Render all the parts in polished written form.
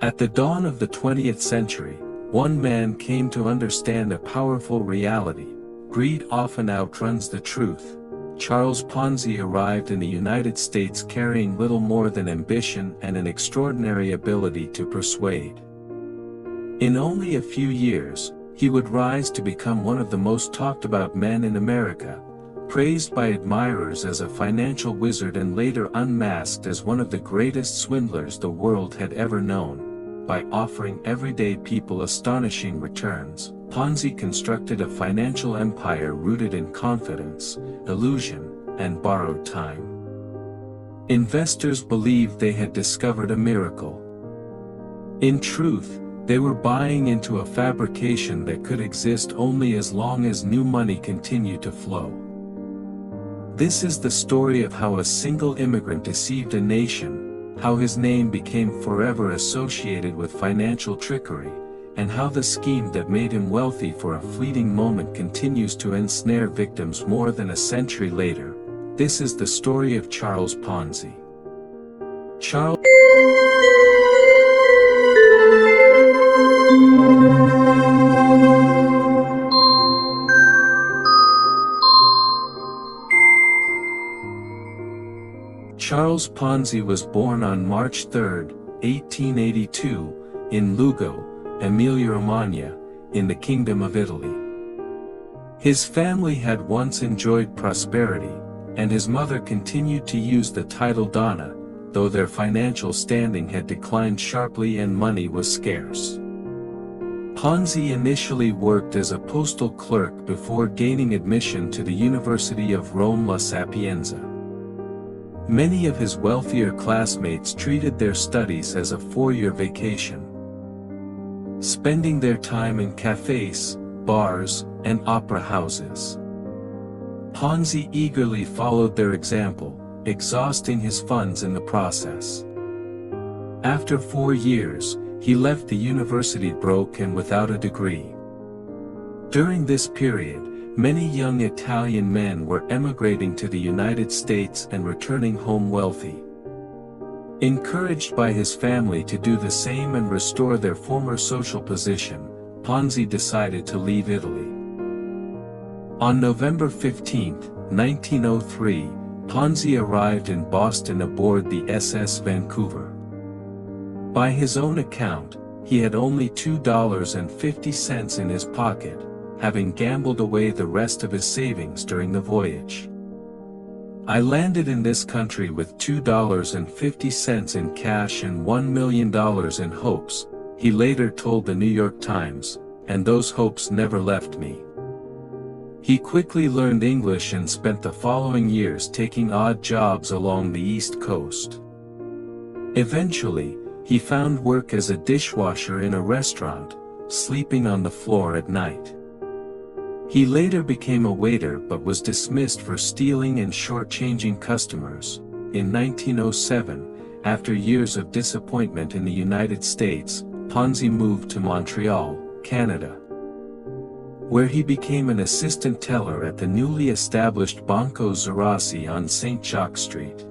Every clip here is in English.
At the dawn of the 20th century, one man came to understand a powerful reality: greed often outruns the truth. Charles Ponzi arrived in the United States carrying little more than ambition and an extraordinary ability to persuade. In only a few years, he would rise to become one of the most talked about men in America, praised by admirers as a financial wizard and later unmasked as one of the greatest swindlers the world had ever known. By offering everyday people astonishing returns, Ponzi constructed a financial empire rooted in confidence, illusion, and borrowed time. Investors believed they had discovered a miracle. In truth, they were buying into a fabrication that could exist only as long as new money continued to flow. This is the story of how a single immigrant deceived a nation, how his name became forever associated with financial trickery, and how the scheme that made him wealthy for a fleeting moment continues to ensnare victims more than a century later. This is the story of Charles Ponzi. Charles Ponzi was born on March 3, 1882, in Lugo, Emilia-Romagna, in the Kingdom of Italy. His family had once enjoyed prosperity, and his mother continued to use the title Donna, though their financial standing had declined sharply and money was scarce. Ponzi initially worked as a postal clerk before gaining admission to the University of Rome La Sapienza. Many of his wealthier classmates treated their studies as a four-year vacation, spending their time in cafes, bars, and opera houses. Ponzi eagerly followed their example, exhausting his funds in the process. After 4 years, he left the university broke and without a degree. During this period, many young Italian men were emigrating to the United States and returning home wealthy. Encouraged by his family to do the same and restore their former social position, Ponzi decided to leave Italy. On November 15, 1903, Ponzi arrived in Boston aboard the SS Vancouver. By his own account, he had only $2.50 in his pocket, having gambled away the rest of his savings during the voyage. "I landed in this country with $2.50 in cash and $1 million in hopes," he later told the New York Times, "and those hopes never left me." He quickly learned English and spent the following years taking odd jobs along the East Coast. Eventually, he found work as a dishwasher in a restaurant, sleeping on the floor at night. He later became a waiter but was dismissed for stealing and shortchanging customers. In 1907, after years of disappointment in the United States, Ponzi moved to Montreal, Canada, where he became an assistant teller at the newly established Banco Zerossi on St. Jacques Street.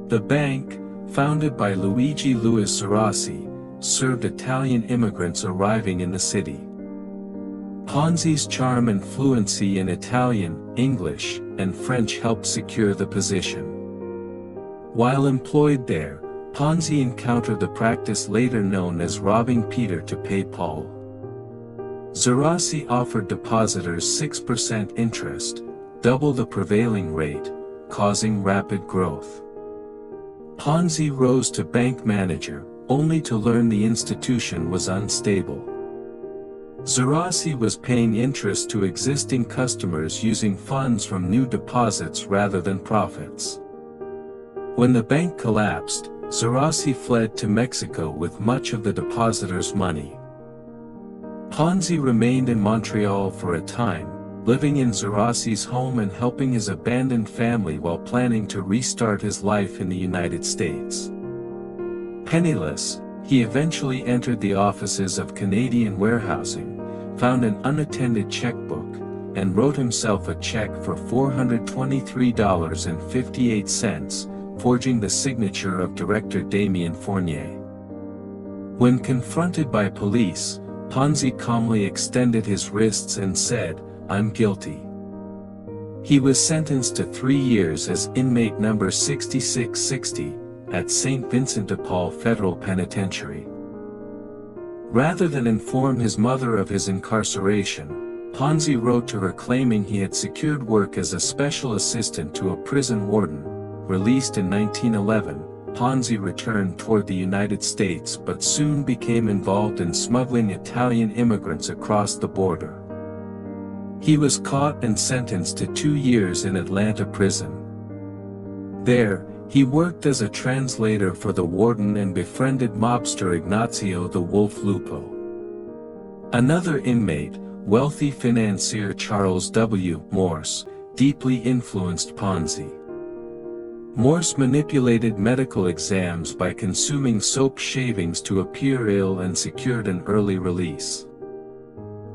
The bank, founded by Luigi Louis Zerossi, served Italian immigrants arriving in the city. Ponzi's charm and fluency in Italian, English, and French helped secure the position. While employed there, Ponzi encountered the practice later known as robbing Peter to pay Paul. Zerossi offered depositors 6% interest, double the prevailing rate, causing rapid growth. Ponzi rose to bank manager, only to learn the institution was unstable. Zerossi was paying interest to existing customers using funds from new deposits rather than profits. When the bank collapsed, Zerossi fled to Mexico with much of the depositors' money. Ponzi remained in Montreal for a time, living in Zerossi's home and helping his abandoned family while planning to restart his life in the United States. Penniless, he eventually entered the offices of Canadian Warehousing, found an unattended checkbook, and wrote himself a check for $423.58, forging the signature of director Damien Fournier. When confronted by police, Ponzi calmly extended his wrists and said, "I'm guilty." He was sentenced to 3 years as inmate number 6660, at St. Vincent de Paul Federal Penitentiary. Rather than inform his mother of his incarceration, Ponzi wrote to her claiming he had secured work as a special assistant to a prison warden. Released in 1911, Ponzi returned toward the United States but soon became involved in smuggling Italian immigrants across the border. He was caught and sentenced to 2 years in Atlanta prison. There, he worked as a translator for the warden and befriended mobster Ignazio the Wolf Lupo. Another inmate, wealthy financier Charles W. Morse, deeply influenced Ponzi. Morse manipulated medical exams by consuming soap shavings to appear ill and secured an early release.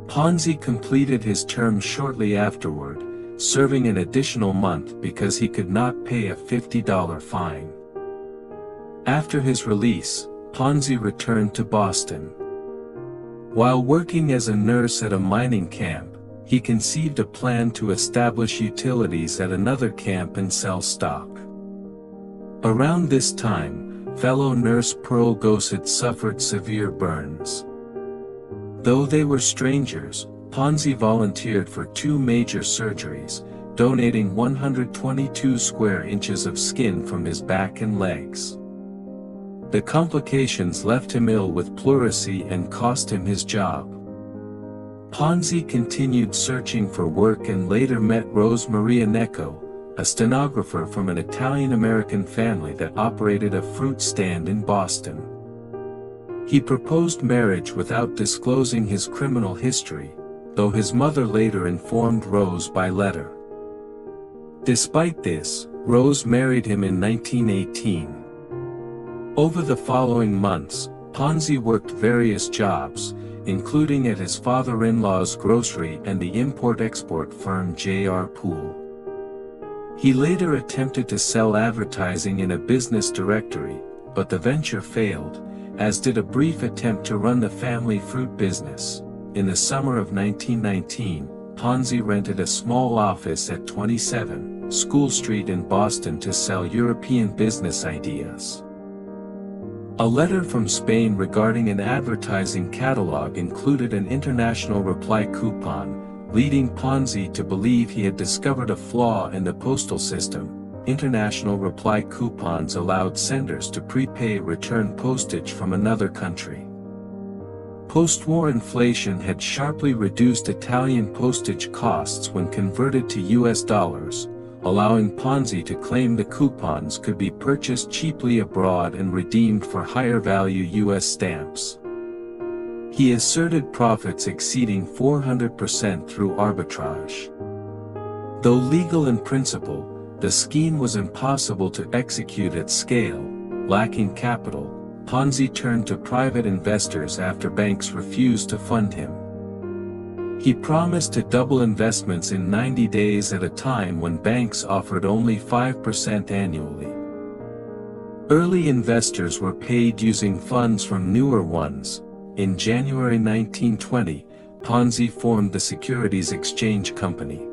Ponzi completed his term shortly afterward, serving an additional month because he could not pay a $50 fine. After his release, Ponzi returned to Boston. While working as a nurse at a mining camp, he conceived a plan to establish utilities at another camp and sell stock. Around this time, fellow nurse Pearl Gossett suffered severe burns. Though they were strangers, Ponzi volunteered for 2 major surgeries, donating 122 square inches of skin from his back and legs. The complications left him ill with pleurisy and cost him his job. Ponzi continued searching for work and later met Rose Maria Necco, a stenographer from an Italian-American family that operated a fruit stand in Boston. He proposed marriage without disclosing his criminal history, though his mother later informed Rose by letter. Despite this, Rose married him in 1918. Over the following months, Ponzi worked various jobs, including at his father-in-law's grocery and the import-export firm J.R. Poole. He later attempted to sell advertising in a business directory, but the venture failed, as did a brief attempt to run the family fruit business. In the summer of 1919, Ponzi rented a small office at 27 School Street in Boston to sell European business ideas. A letter from Spain regarding an advertising catalog included an international reply coupon, leading Ponzi to believe he had discovered a flaw in the postal system. International reply coupons allowed senders to prepay return postage from another country. Post-war inflation had sharply reduced Italian postage costs when converted to US dollars, allowing Ponzi to claim the coupons could be purchased cheaply abroad and redeemed for higher-value US stamps. He asserted profits exceeding 400% through arbitrage. Though legal in principle, the scheme was impossible to execute at scale. Lacking capital, Ponzi turned to private investors after banks refused to fund him. He promised to double investments in 90 days at a time when banks offered only 5% annually. Early investors were paid using funds from newer ones. In January 1920, Ponzi formed the Securities Exchange Company.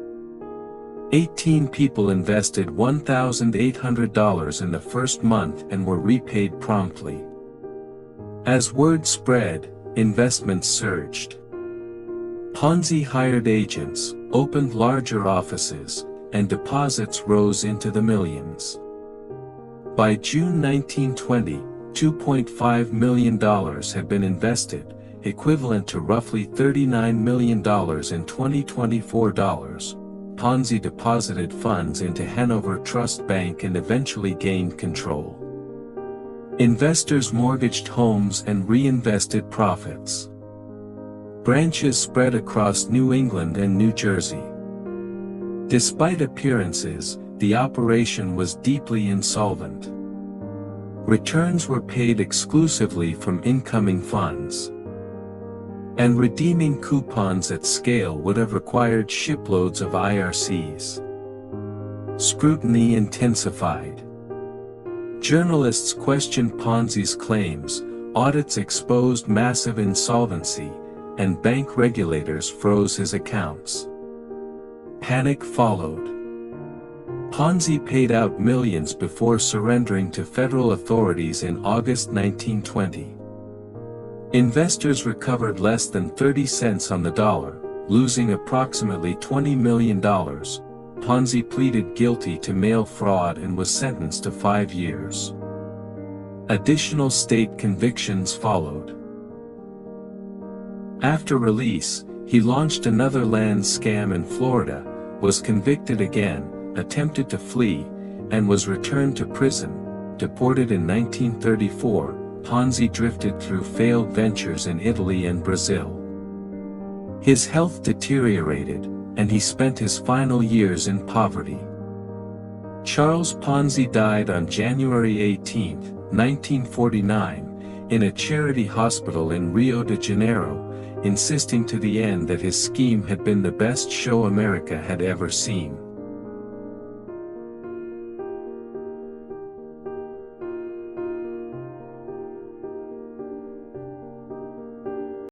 18 people invested $1,800 in the first month and were repaid promptly. As word spread, investments surged. Ponzi hired agents, opened larger offices, and deposits rose into the millions. By June 1920, $2.5 million had been invested, equivalent to roughly $39 million in 2024 dollars. Ponzi deposited funds into Hanover Trust Bank and eventually gained control. Investors mortgaged homes and reinvested profits. Branches spread across New England and New Jersey. Despite appearances, the operation was deeply insolvent. Returns were paid exclusively from incoming funds. And redeeming coupons at scale would have required shiploads of IRCs. Scrutiny intensified. Journalists questioned Ponzi's claims, Audits exposed massive insolvency, and bank regulators froze his accounts. Panic followed. Ponzi paid out millions before surrendering to federal authorities in August 1920. Investors recovered less than 30 cents on the dollar, losing approximately $20 million. Ponzi pleaded guilty to mail fraud and was sentenced to 5 years. Additional state convictions followed. After release, he launched another land scam in Florida, was convicted again, attempted to flee, and was returned to prison. Deported in 1934, Ponzi drifted through failed ventures in Italy and Brazil. His health deteriorated, and he spent his final years in poverty. Charles Ponzi died on January 18, 1949, in a charity hospital in Rio de Janeiro, insisting to the end that his scheme had been the best show America had ever seen.